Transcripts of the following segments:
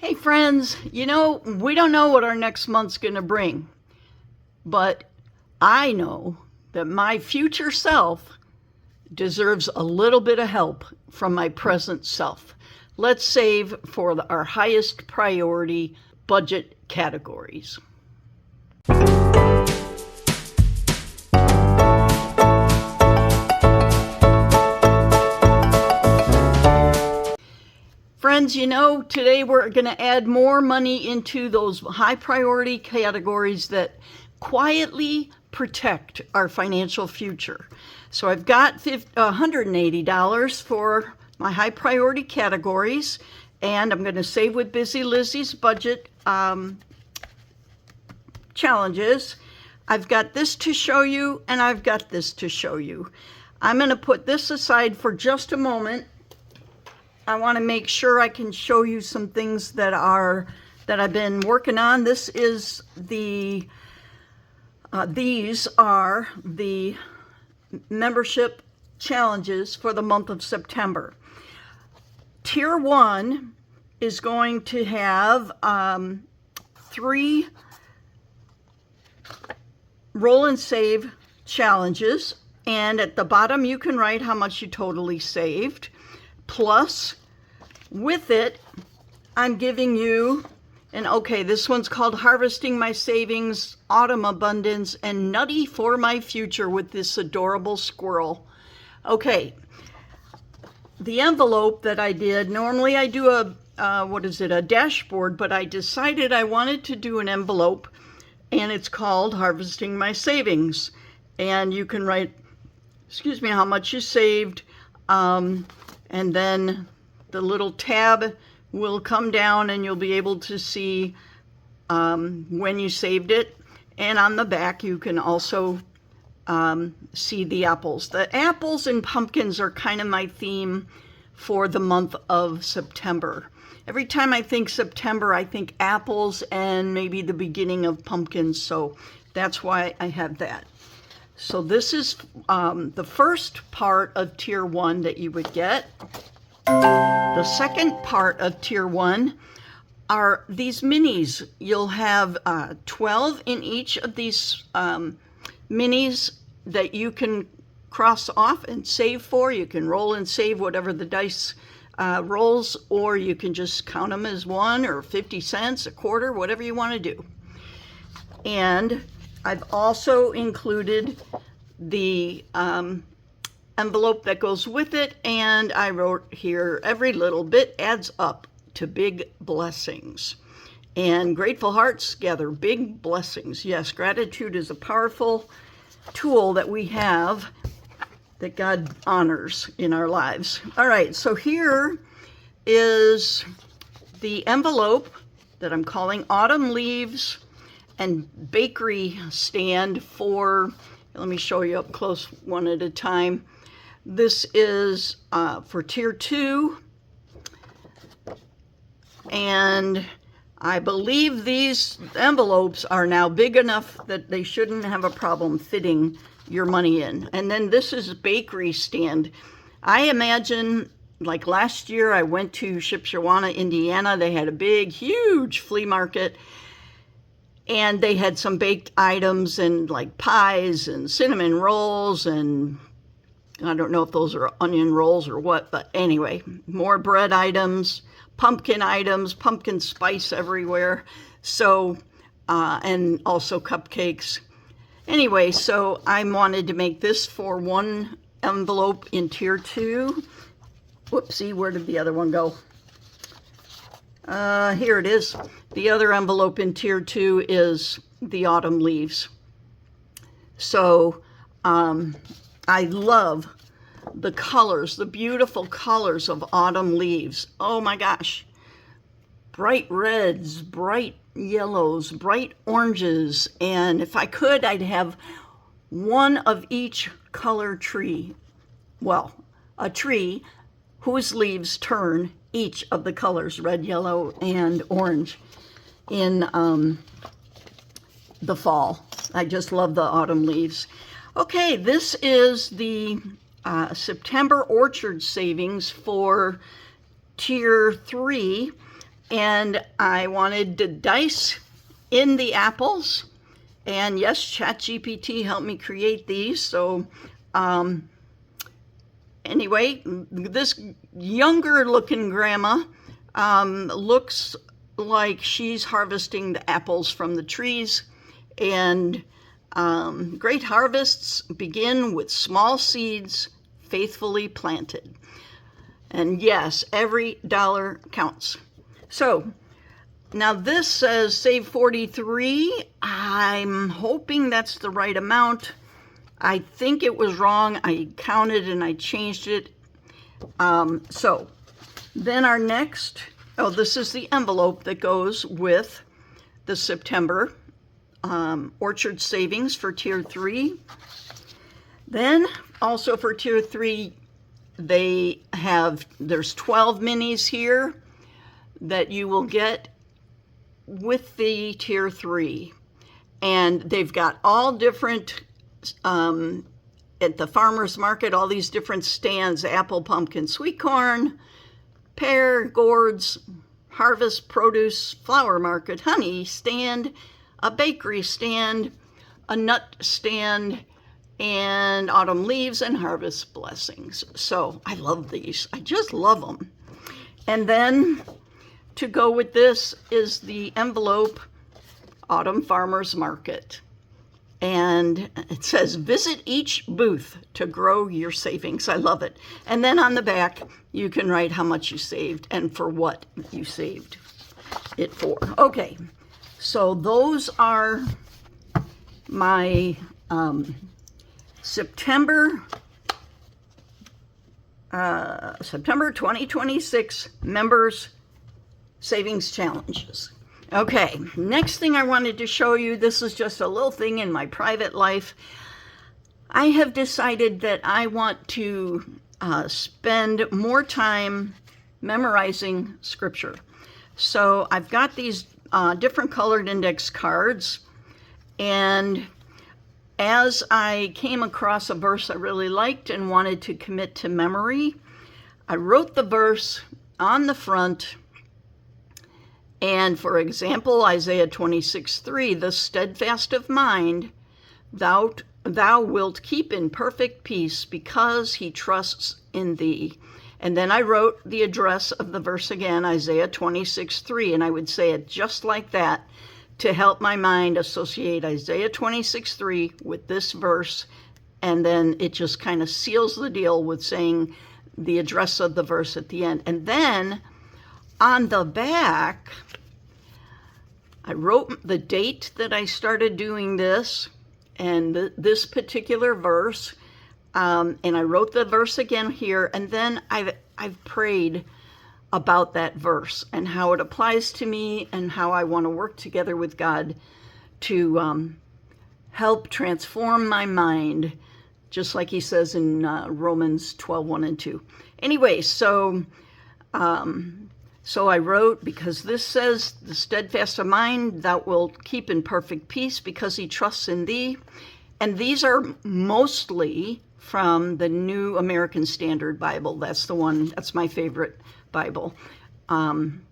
Hey friends, we don't know what our next month's going to bring, but I know that my future self deserves a little bit of help from my present self. Let's save for our highest priority budget categories. Friends, today we're going to add more money into those high priority categories that quietly protect our financial future. So I've got $180 for my high priority categories, and I'm going to save with Busy Lizzie's budget challenges. I've got this to show you, and I've got this to show you. I'm going to put this aside for just a moment. I want to make sure I can show you some things that I've been working on. These are the membership challenges for the month of September. Tier 1 is going to have 3 roll and save challenges, and at the bottom you can write how much you totally saved. Plus, with it, I'm giving you, this one's called Harvesting My Savings, Autumn Abundance, and Nutty for My Future with this adorable squirrel. Okay, the envelope that I did, normally I do a dashboard, but I decided I wanted to do an envelope, and it's called Harvesting My Savings. And you can write, how much you saved, and then the little tab will come down and you'll be able to see when you saved it. And on the back you can also see the apples. The apples and pumpkins are kind of my theme for the month of September. Every time I think September, I think apples and maybe the beginning of pumpkins, so that's why I have that. So this is the first part of Tier 1 that you would get. The second part of Tier 1 are these minis. You'll have 12 in each of these minis that you can cross off and save for. You can roll and save whatever the dice rolls, or you can just count them as 1 or 50 cents, a quarter, whatever you want to do. And I've also included the envelope that goes with it, and I wrote here, every little bit adds up to big blessings. And grateful hearts gather big blessings. Yes, gratitude is a powerful tool that we have that God honors in our lives. All right, so here is the envelope that I'm calling Autumn Leaves and Bakery Stand for, let me show you up close one at a time. This is for Tier 2, and I believe these envelopes are now big enough that they shouldn't have a problem fitting your money in. And then this is Bakery Stand. I imagine, like last year I went to Shipshewana, Indiana. They had a big, huge flea market, and they had some baked items and like pies and cinnamon rolls, and I don't know if those are onion rolls or what, but anyway, more bread items, pumpkin spice everywhere. So, and also cupcakes. Anyway, so I wanted to make this for one envelope in Tier 2. Whoopsie, where did the other one go? Here it is. The other envelope in Tier 2 is the Autumn Leaves. So, I love the colors, the beautiful colors of autumn leaves. Oh my gosh. Bright reds, bright yellows, bright oranges. And if I could, I'd have one of each color tree. Well, a tree whose leaves turn each of the colors, red, yellow, and orange, in the fall. I just love the autumn leaves. Okay, this is the September orchard savings for Tier 3. And I wanted to dice in the apples. And yes, ChatGPT helped me create these. So anyway, this younger looking grandma looks like she's harvesting the apples from the trees. And great harvests begin with small seeds faithfully planted. And yes, every dollar counts. So now this says save 43. I'm hoping that's the right amount. I think it was wrong. I counted and I changed it. So then our next, this is the envelope that goes with the September Orchard Savings for Tier 3. Then also for Tier 3, there's 12 minis here that you will get with the Tier 3. And they've got all different, at the farmer's market, all these different stands: apple, pumpkin, sweet corn, pear, gourds, harvest produce, flower market, honey stand, a bakery stand, a nut stand, and autumn leaves and harvest blessings. So I love these. I just love them. And then to go with this is the envelope Autumn Farmers Market. And it says, visit each booth to grow your savings. I love it. And then on the back, you can write how much you saved and for what you saved it for. Okay, so those are my September 2026 members savings challenges. Okay, next thing I wanted to show you, this is just a little thing in my private life. I have decided that I want to spend more time memorizing scripture. So I've got these different colored index cards, and as I came across a verse I really liked and wanted to commit to memory, I wrote the verse on the front. And for example, Isaiah 26:3, the steadfast of mind, thou wilt keep in perfect peace because he trusts in thee. And then I wrote the address of the verse again, Isaiah 26:3, and I would say it just like that to help my mind associate Isaiah 26:3 with this verse. And then it just kind of seals the deal with saying the address of the verse at the end. And then on the back, I wrote the date that I started doing this and this particular verse, and I wrote the verse again here, and then I've prayed about that verse and how it applies to me and how I want to work together with God to help transform my mind, just like he says in Romans 12:1 and 2. Anyway, so I wrote, because this says, the steadfast of mind, thou wilt keep in perfect peace because he trusts in thee. And these are mostly from the New American Standard Bible. That's the one, that's my favorite Bible. And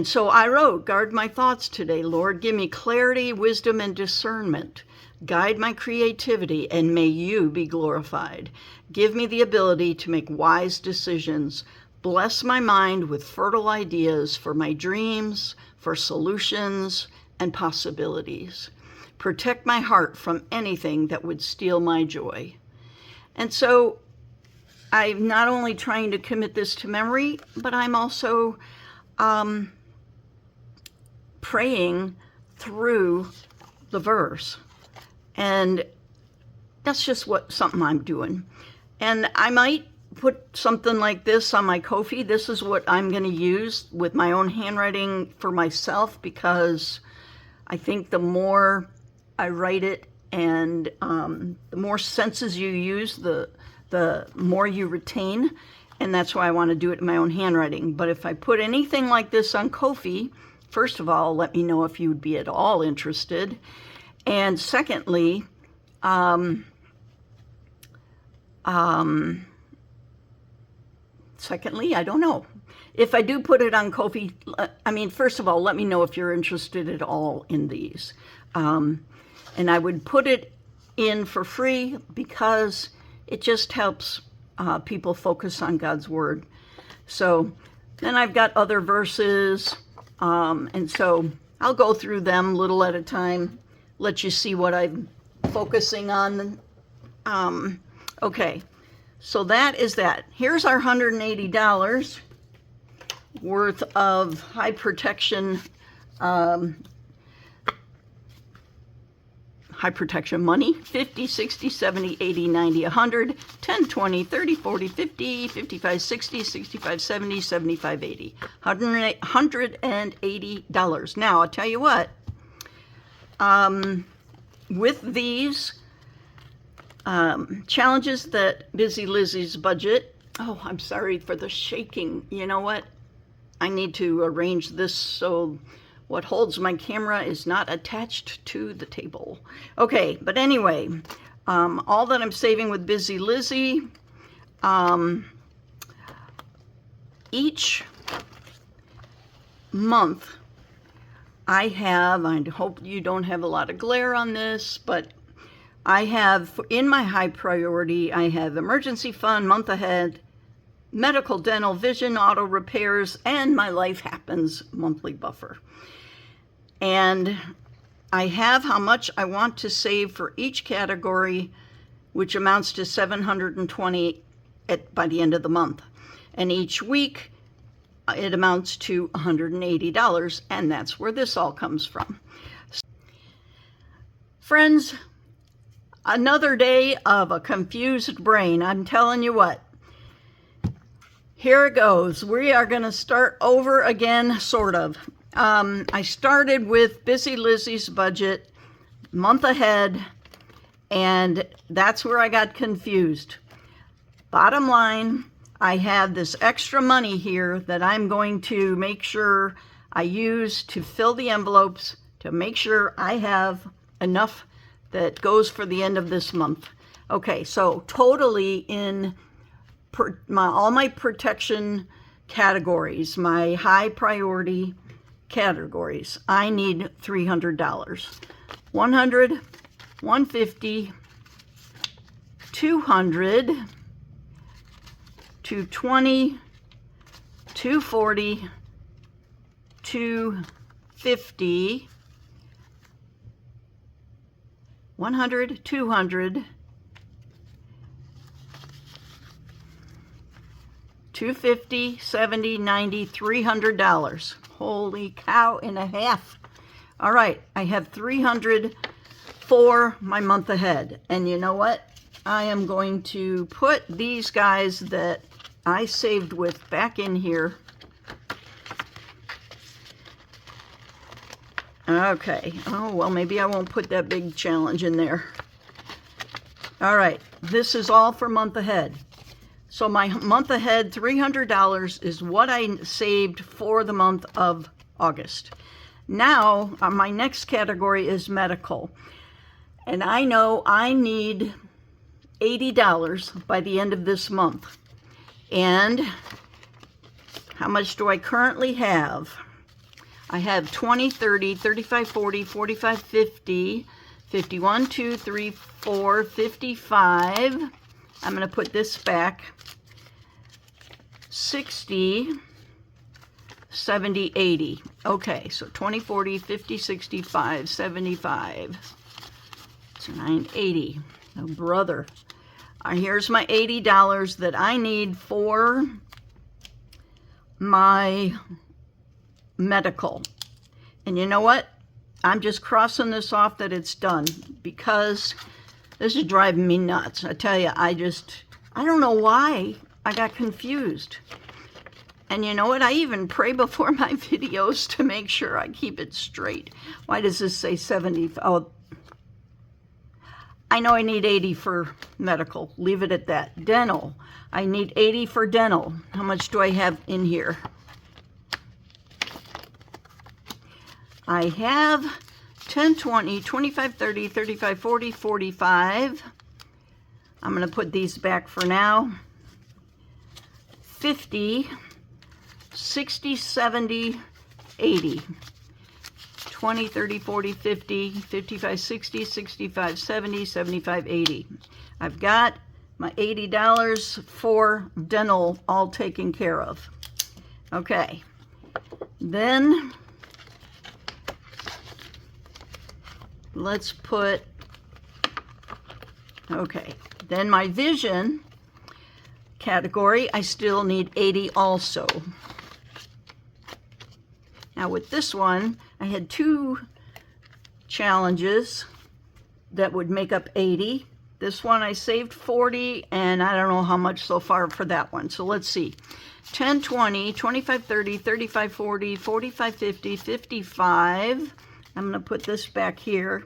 so I wrote, guard my thoughts today, Lord. Give me clarity, wisdom, and discernment. Guide my creativity, and may you be glorified. Give me the ability to make wise decisions. Bless my mind with fertile ideas for my dreams, for solutions and possibilities. Protect my heart from anything that would steal my joy. And so I'm not only trying to commit this to memory, but I'm also praying through the verse. And that's just something I'm doing. And I might put something like this on my Ko-fi. This is what I'm going to use with my own handwriting for myself, because I think the more I write it and the more senses you use, the more you retain. And that's why I want to do it in my own handwriting. But if I put anything like this on Ko-fi, first of all, let me know if you would be at all interested. And secondly, Secondly, I don't know. If I do put it on Ko-fi, I mean, first of all, let me know if you're interested at all in these. And I would put it in for free because it just helps people focus on God's Word. So then I've got other verses, and so I'll go through them little at a time, let you see what I'm focusing on. Okay, so that is that. Here's our $180 worth of high protection money. 50, 60, 70, 80, 90, 100, 10, 20, 30, 40, 50, 55, 60, 65, 70, 75, 80. $180. Now, I'll tell you what, with these challenges that Busy Lizzie's budget, oh, I'm sorry for the shaking. You know what? I need to arrange this so what holds my camera is not attached to the table. Okay, but anyway, all that I'm saving with Busy Lizzie, each month I hope you don't have a lot of glare on this, but I have, in my high priority, I have emergency fund, month ahead, medical, dental, vision, auto repairs, and my life happens monthly buffer. And I have how much I want to save for each category, which amounts to $720 by the end of the month. And each week, it amounts to $180, and that's where this all comes from. Friends, another day of a confused brain. I'm telling you what. Here it goes. We are going to start over again, sort of. I started with Busy Lizzie's budget, month ahead, and that's where I got confused. Bottom line, I have this extra money here that I'm going to make sure I use to fill the envelopes to make sure I have enough that goes for the end of this month. Okay, so totally in all my protection categories, my high priority categories, I need $300. 100, 150, 200, 220, 240, 250, 100, 200, 250, 70, 90, $300. Holy cow and a half. All right, I have 300 for my month ahead. And you know what? I am going to put these guys that I saved with back in here. Okay. Oh, well, maybe I won't put that big challenge in there. All right. This is all for month ahead. So my month ahead, $300 is what I saved for the month of August. Now, my next category is medical. And I know I need $80 by the end of this month. And how much do I currently have? I have 20, 30, 35, 40, 45, 50, 51, 2, 3, 4, 55. I'm going to put this back. 60, 70, 80. Okay, so 20, 40, 50, 65, 75. It's 980. Oh, brother. Here's my $80 that I need for my medical. And you know what? I'm just crossing this off that it's done because this is driving me nuts. I tell you, I don't know why I got confused. And you know what? I even pray before my videos to make sure I keep it straight. Why does this say 70? Oh, I know I need 80 for medical. Leave it at that. Dental. I need 80 for dental. How much do I have in here? I have 10, 20, 25, 30, 35, 40, 45. I'm going to put these back for now. 50, 60, 70, 80. 20, 30, 40, 50, 55, 60, 65, 70, 75, 80. I've got my $80 for dental all taken care of. Okay, then let's put, okay, then my vision category, I still need 80 also. Now with this one, I had 2 challenges that would make up 80. This one I saved 40, and I don't know how much so far for that one. So let's see. 10, 20, 25, 30, 35, 40, 45, 50, 55. I'm going to put this back here.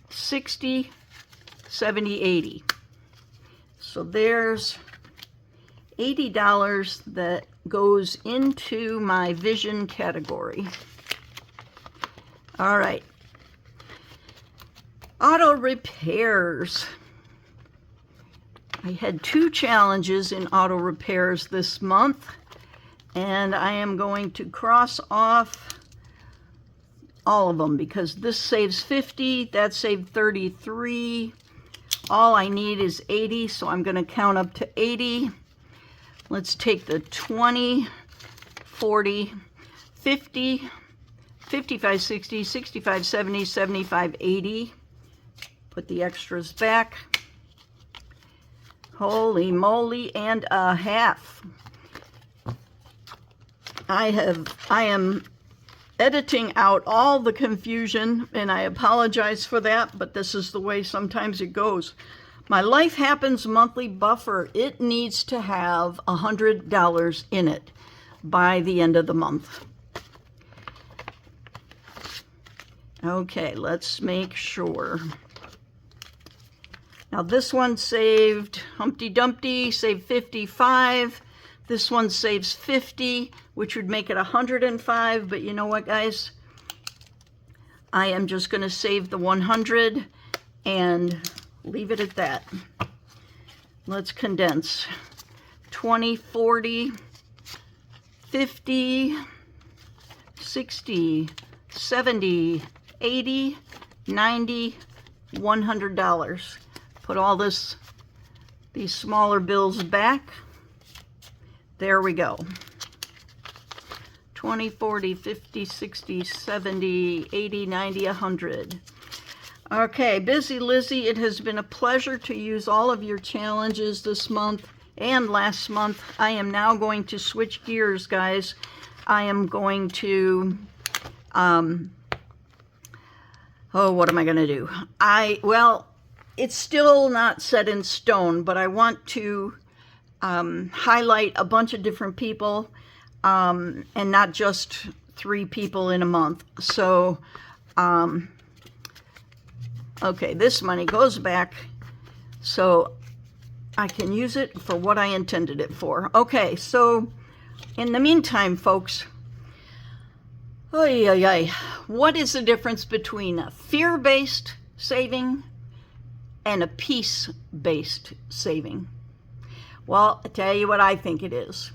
60, 70, 80. So there's $80 that goes into my vision category. All right. Auto repairs. I had 2 challenges in auto repairs this month, and I am going to cross off all of them because this saves 50, that saved 33. All I need is 80, so I'm going to count up to 80. Let's take the 20, 40, 50, 55, 60, 65, 70, 75, 80. Put the extras back. Holy moly, and a half. I am editing out all the confusion, and I apologize for that, but this is the way sometimes it goes. My Life Happens monthly buffer, it needs to have $100 in it by the end of the month. Okay, let's make sure. Now this one saved, Humpty Dumpty saved 55. This one saves 50, which would make it 105. But you know what, guys? I am just going to save the 100 and leave it at that. Let's condense. 20, 40, 50, 60, 70, 80, 90, $100. Put all these smaller bills back. There we go. 20, 40, 50, 60, 70, 80, 90, 100. Okay, Busy Lizzie, it has been a pleasure to use all of your challenges this month and last month. I am now going to switch gears, guys. I am going to, what am I going to do? Well, it's still not set in stone, but I want to highlight a bunch of different people and not just 3 people in a month. So, okay, this money goes back so I can use it for what I intended it for. Okay, so in the meantime, folks, what is the difference between a fear-based saving and a peace-based saving? Well, I'll tell you what I think it is.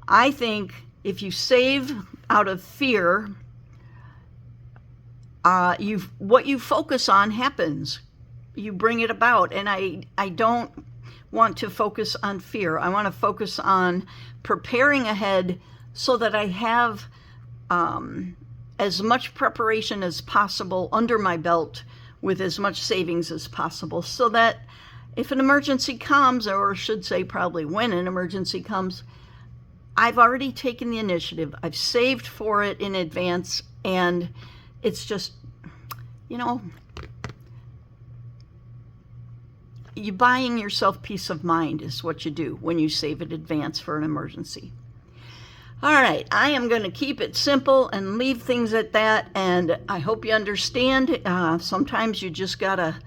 I think if you save out of fear, what you focus on happens. You bring it about, and I don't want to focus on fear. I want to focus on preparing ahead so that I have as much preparation as possible under my belt with as much savings as possible, so that if an emergency comes, or I should say probably when an emergency comes, I've already taken the initiative. I've saved for it in advance, and it's just, you buying yourself peace of mind is what you do when you save in advance for an emergency. All right, I am going to keep it simple and leave things at that, and I hope you understand. Sometimes you just got to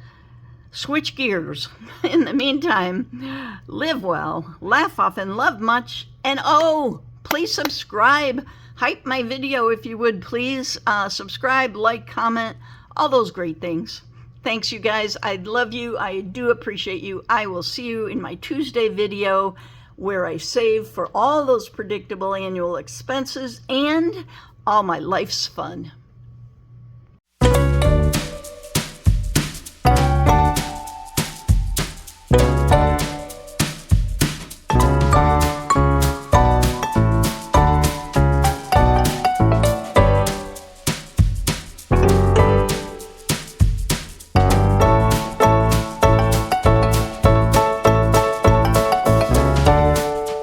switch gears. In the meantime, live well, laugh often, love much, and please subscribe. Hype my video if you would, please. Subscribe, like, comment, all those great things. Thanks, you guys. I love you. I do appreciate you. I will see you in my Tuesday video where I save for all those predictable annual expenses and all my life's fun.